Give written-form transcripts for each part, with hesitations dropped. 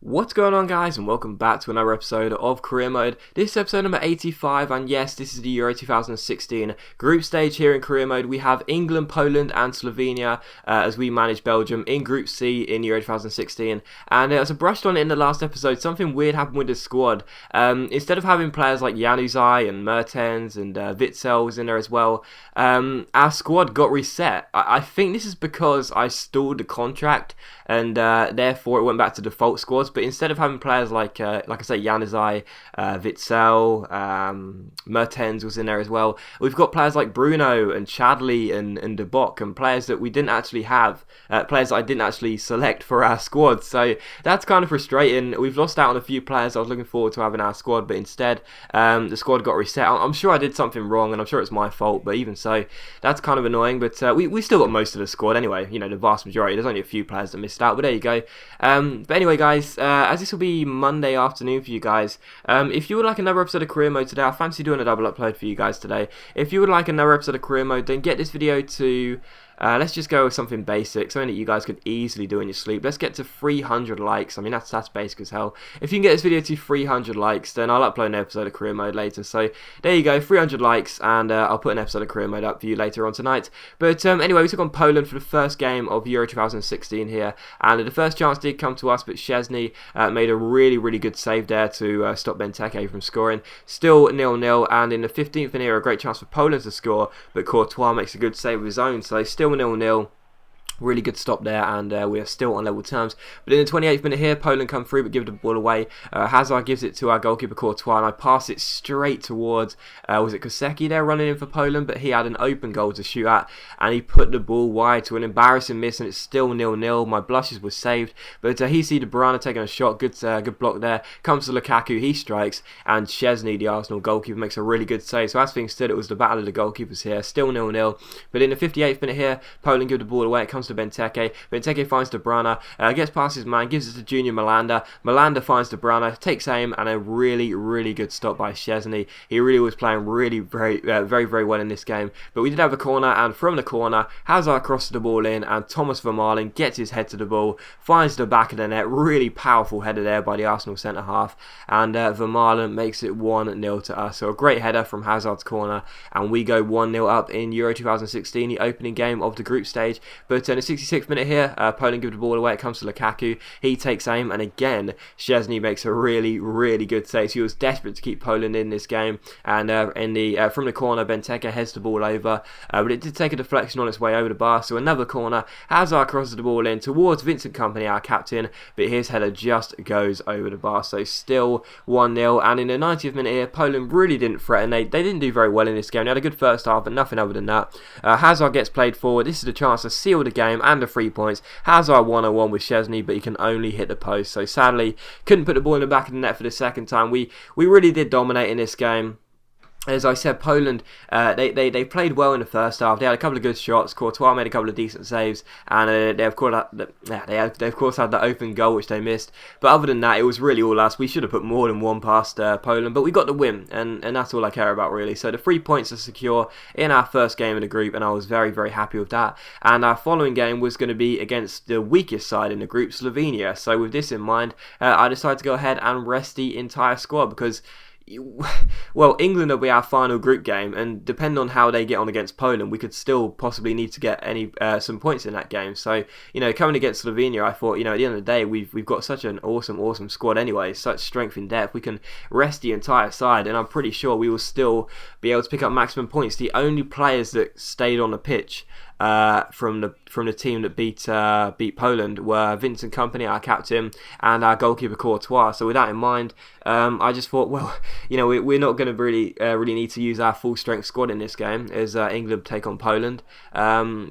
What's going on, guys, and welcome back to another episode of Career Mode. This is episode number 85, and yes, this is the Euro 2016 group stage here in Career Mode. We have England, Poland and Slovenia as we manage Belgium in Group C in Euro 2016. And as I brushed on it in the last episode, something weird happened with the squad. Instead of having players like Januzaj and Mertens and Witsel was in there as well, our squad got reset. I think this is because I stalled the contract and therefore it went back to default squads. But instead of having players like I say, Januzaj, Witsel, Mertens was in there as well, we've got players like Bruno and Chadli and De Bock, and players that we didn't actually have, players that I didn't actually select for our squad. So that's kind of frustrating. We've lost out on a few players I was looking forward to having our squad, but instead the squad got reset. I'm sure I did something wrong, and I'm sure it's my fault, but even so, that's kind of annoying. But we still got most of the squad anyway, you know, the vast majority. There's only a few players that missed out, but there you go. But anyway, guys, as this will be Monday afternoon for you guys, if you would like another episode of Career Mode today, I fancy doing a double upload for you guys today. If you would like another episode of Career Mode, then get this video to... let's just go with something basic, something that you guys could easily do in your sleep. Let's get to 300 likes. I mean, that's basic as hell. If you can get this video to 300 likes, then I'll upload an episode of Career Mode later. So there you go, 300 likes, and I'll put an episode of Career Mode up for you later on tonight. But anyway, we took on Poland for the first game of Euro 2016 here, and the first chance did come to us, but Szczesny made a really good save there to stop Benteke from scoring. Still 0-0, and in the 15th minute, a great chance for Poland to score, but Courtois makes a good save of his own, so still 0-0. Really good stop there, and we are still on level terms. But in the 28th minute here, Poland come through but give the ball away. Hazard gives it to our goalkeeper Courtois, and I pass it straight towards, was it Kosecki there running in for Poland? But he had an open goal to shoot at, and he put the ball wide to an embarrassing miss, and it's still 0-0. My blushes were saved, but he see De Bruyne taking a shot, good block there. Comes to Lukaku, he strikes, and Szczesny, the Arsenal goalkeeper, makes a really good save. So as things stood, it was the battle of the goalkeepers here, still 0-0. But in the 58th minute here, Poland give the ball away. It comes to Benteke. Benteke finds De Bruyne, gets past his man, gives it to Junior Malanda. Malanda finds De Bruyne, takes aim, and a really good stop by Szczesny. He really was playing very well in this game. But we did have a corner, and from the corner, Hazard crosses the ball in, and Thomas Vermaelen gets his head to the ball, finds the back of the net. Really powerful header there by the Arsenal centre half, and Vermaelen makes it 1-0 to us. So a great header from Hazard's corner, and we go 1-0 up in Euro 2016, the opening game of the group stage. But in the 66th minute here, Poland give the ball away. It comes to Lukaku. He takes aim, and again, Szczesny makes a really good save. So he was desperate to keep Poland in this game, and from the corner, Benteke heads the ball over, but it did take a deflection on its way over the bar. So another corner, Hazard crosses the ball in towards Vincent Kompany, our captain, but his header just goes over the bar. So still 1-0, and in the 90th minute here, Poland really didn't threaten. They didn't do very well in this game. They had a good first half, but nothing other than that. Hazard gets played forward. This is the chance to seal the game and the 3 points. Hazard 1-1 with Szczesny, but he can only hit the post. So sadly, couldn't put the ball in the back of the net for the second time. We really did dominate in this game. As I said, Poland, they played well in the first half. They had a couple of good shots. Courtois made a couple of decent saves, and they of course had the open goal which they missed. But other than that, it was really all us. We should have put more than one past Poland, but we got the win, and that's all I care about really. So the 3 points are secure in our first game of the group, and I was very happy with that. And our following game was going to be against the weakest side in the group, Slovenia. So with this in mind, I decided to go ahead and rest the entire squad because, well, England will be our final group game, and depending on how they get on against Poland, we could still possibly need to get some points in that game. So, you know, coming against Slovenia, I thought, you know, at the end of the day, we've got such an awesome squad anyway, such strength in depth. We can rest the entire side, and I'm pretty sure we will still be able to pick up maximum points. The only players that stayed on the pitch from the team that beat Poland were Vincent Kompany, our captain, and our goalkeeper Courtois. So with that in mind, I just thought, well, you know, we're not going to really need to use our full strength squad in this game as England take on Poland.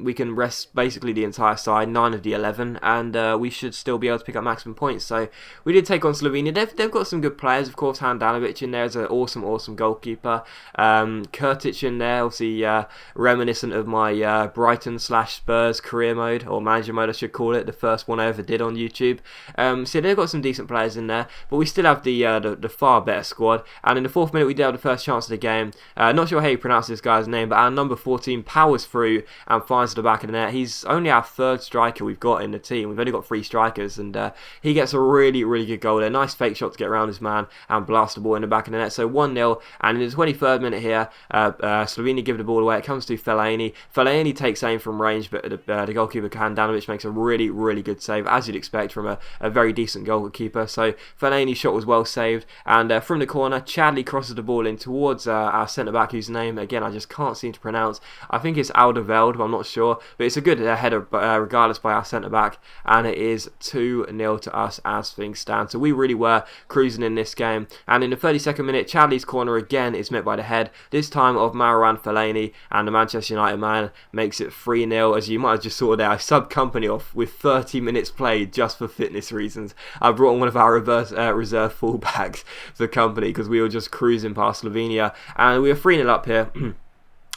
We can rest basically the entire side, 9 of the 11, and we should still be able to pick up maximum points. So we did take on Slovenia. They've got some good players, of course. Handanovic in there is an awesome goalkeeper. Kurtic in there, obviously reminiscent of my Brighton Brighton slash Spurs career mode, or manager mode I should call it, the first one I ever did on YouTube. So they've got some decent players in there, but we still have the far better squad. And in the 4th minute we did have the first chance of the game. Not sure how you pronounce this guy's name, but our number 14 powers through and finds the back of the net. He's only our 3rd striker we've got in the team. We've only got 3 strikers, and he gets a really good goal there. Nice fake shot to get around his man and blast the ball in the back of the net. So 1-0, and in the 23rd minute here, Slovenia give the ball away. It comes to Fellaini. Fellaini takes aim from range, but the goalkeeper Handanovic makes a really good save, as you'd expect from a very decent goalkeeper. So Fellaini's shot was well saved, and from the corner, Chadley crosses the ball in towards our centre-back, whose name, again, I just can't seem to pronounce. I think it's Alderweireld, but I'm not sure. But it's a good header, regardless, by our centre-back, and it is 2-0 to us as things stand. So we really were cruising in this game. And in the 32nd minute, Chadley's corner again is met by the head, this time of Marouane Fellaini, and the Manchester United man makes it 3-0. As you might have just saw there, I subbed company off with 30 minutes played just for fitness reasons. I brought on one of our reserve fullbacks to company because we were just cruising past Slovenia, and we were 3-0 up here.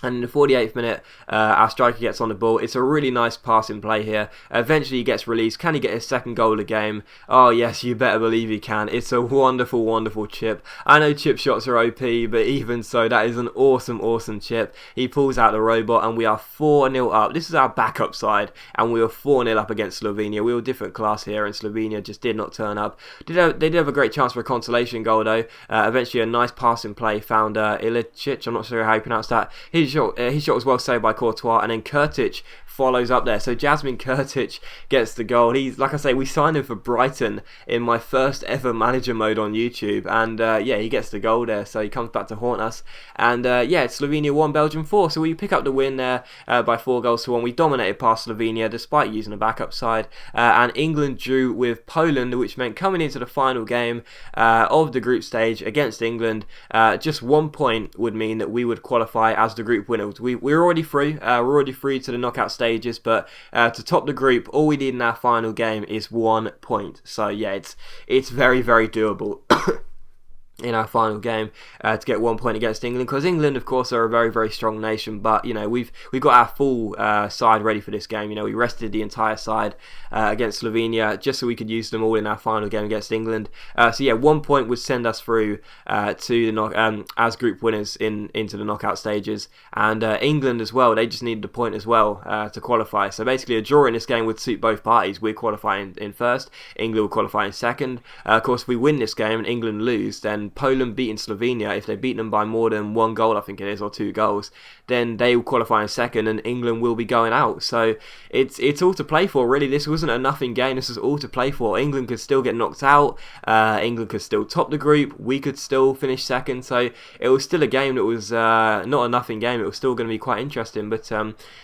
And in the 48th minute, our striker gets on the ball. It's a really nice passing play here. Eventually he gets released. Can he get his 2nd goal of the game? Oh yes, you better believe he can. It's a wonderful chip. I know chip shots are OP, but even so, that is an awesome chip. He pulls out the robot, and we are 4-0 up. This is our backup side, and we were 4-0 up against Slovenia. We were different class here, and Slovenia just did not turn up. They did have a great chance for a consolation goal though. Eventually a nice passing play found Ilicic. I'm not sure how you pronounce that. His shot was well saved by Courtois, and then Kurtic follows up there. So Jasmine Kurtic gets the goal. He's, like I say, we signed him for Brighton in my first ever manager mode on YouTube, and yeah, he gets the goal there. So he comes back to haunt us, and yeah, it's Slovenia 1, Belgium 4. So we pick up the win there by 4-1. We dominated past Slovenia despite using a backup side, and England drew with Poland, which meant coming into the final game of the group stage against England, just 1 point would mean that we would qualify as the group winners. We're already through. We're already through to the knockout stages, but to top the group, all we need in our final game is 1 point. So yeah, it's very doable. In our final game to get 1 point against England, because England of course are a very strong nation, but you know, we've got our full side ready for this game. You know, we rested the entire side against Slovenia just so we could use them all in our final game against England. So yeah, 1 point would send us through to the as group winners into the knockout stages, and England as well, they just needed a point as well to qualify. So basically a draw in this game would suit both parties. We're qualifying in first, England will qualify in second. Of course, if we win this game and England lose, then Poland beating Slovenia, if they beat them by more than 1 goal, I think it is, or 2 goals, then they will qualify in second, and England will be going out. So it's all to play for, really. This wasn't a nothing game. This was all to play for. England could still get knocked out. England could still top the group. We could still finish second. So it was still a game that was not a nothing game. It was still going to be quite interesting. But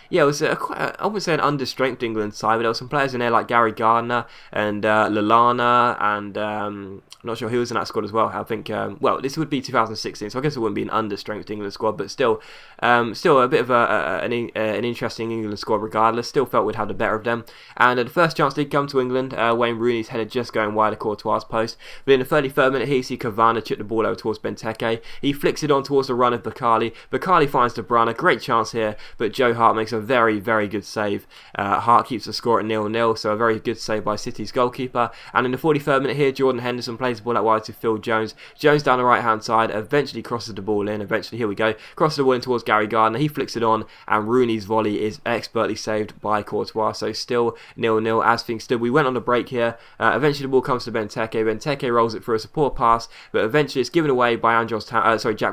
yeah, it was I wouldn't say an understrength England side, but there were some players in there like Gary Gardner and Lallana, and I'm not sure who was in that squad as well. I think well, this would be 2016, so I guess it wouldn't be an understrength England squad, but still a bit of an interesting England squad regardless. Still felt we'd have the better of them. And the first chance did come to England. Wayne Rooney's header just going wide of Courtois' post. But in the 33rd minute, here you see Cavani chip the ball over towards Benteke. He flicks it on towards the run of Bakali. Bakali finds De Bruyne. Great chance here, but Joe Hart makes a very good save. Hart keeps the score at 0-0, so a very good save by City's goalkeeper. And in the 43rd minute here, Jordan Henderson plays the ball out wide to Phil Jones. Jones down the right hand side, eventually crosses the ball in. Here we go. Crosses the ball in towards Gary Gardner. He flicks it on, and Rooney's volley is expertly saved by Courtois. So still 0-0 as things stood. We went on the break here. Eventually the ball comes to Benteke. Benteke rolls it for a support pass, but eventually it's given away by Jack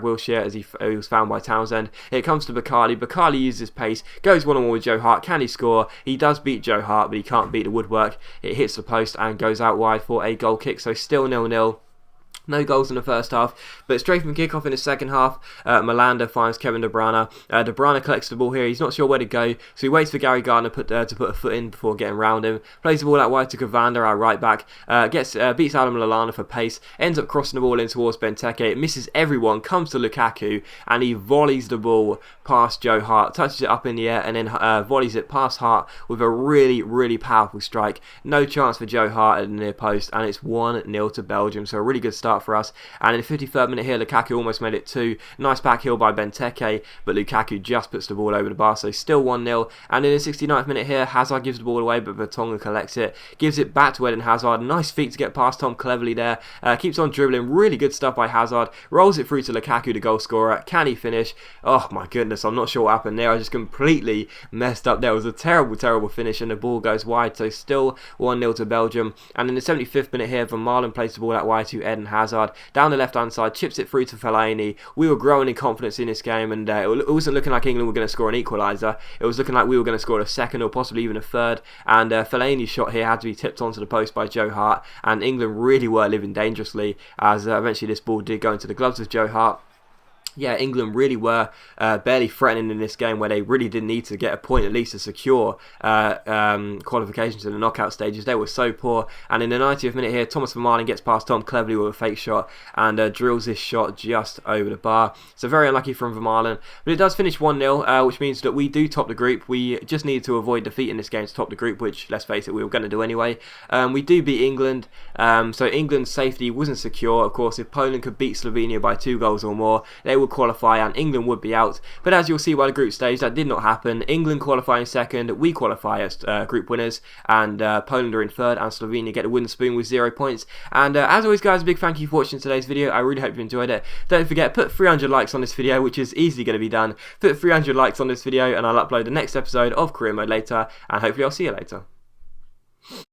Wilshere as he was found by Townsend. It comes to Bakali. Bakali uses his pace, goes 1-on-1 with Joe Hart. Can he score? He does beat Joe Hart, but he can't beat the woodwork. It hits the post and goes out wide for a goal kick. So still 0-0. No goals in the first half, but straight from kickoff in the second half, Malanda finds Kevin De Bruyne. De Bruyne collects the ball here. He's not sure where to go, so he waits for Gary Gardner to put a foot in before getting round him. Plays the ball out wide to Cavander, our right back. Beats Adam Lallana for pace. Ends up crossing the ball in towards Benteke. It misses everyone. Comes to Lukaku, and he volleys the ball past Joe Hart. Touches it up in the air, and then volleys it past Hart with a really powerful strike. No chance for Joe Hart at the near post, and it's 1-0 to Belgium. So a really good start start for us. And in the 53rd minute here, Lukaku almost made it 2. Nice back heel by Benteke, but Lukaku just puts the ball over the bar, so still 1-0. And in the 69th minute here, Hazard gives the ball away, but Vertonghen collects it, gives it back to Eden Hazard. Nice feet to get past Tom cleverly there. Keeps on dribbling, really good stuff by Hazard. Rolls it through to Lukaku, the goal scorer. Can he finish? Oh my goodness, I'm not sure what happened there. I just completely messed up there. It was a terrible finish, and the ball goes wide, so still 1-0 to Belgium. And in the 75th minute here, Van Malen plays the ball out wide to Eden Hazard. Down the left-hand side, chips it through to Fellaini. We were growing in confidence in this game, and it wasn't looking like England were going to score an equaliser. It was looking like we were going to score a second or possibly even a third. And Fellaini's shot here had to be tipped onto the post by Joe Hart, and England really were living dangerously as eventually this ball did go into the gloves of Joe Hart. Yeah, England really were barely threatening in this game, where they really did need to get a point at least to secure qualification to the knockout stages. They were so poor. And in the 90th minute here, Thomas Van Malen gets past Tom cleverly with a fake shot and drills this shot just over the bar. So very unlucky from Van Malen. But it does finish 1-0, which means that we do top the group. We just needed to avoid defeat in this game to top the group, which, let's face it, we were going to do anyway. We do beat England, so England's safety wasn't secure. Of course, if Poland could beat Slovenia by 2 goals or more, they would qualify and England would be out. But as you'll see by the group stage, that did not happen. England qualify in second, we qualify as group winners, and Poland are in third, and Slovenia get the wooden spoon with 0 points. And as always, guys, a big thank you for watching today's video. I really hope you enjoyed it. Don't forget, put 300 likes on this video, which is easily going to be done. Put 300 likes on this video and I'll upload the next episode of Career Mode later, and hopefully I'll see you later.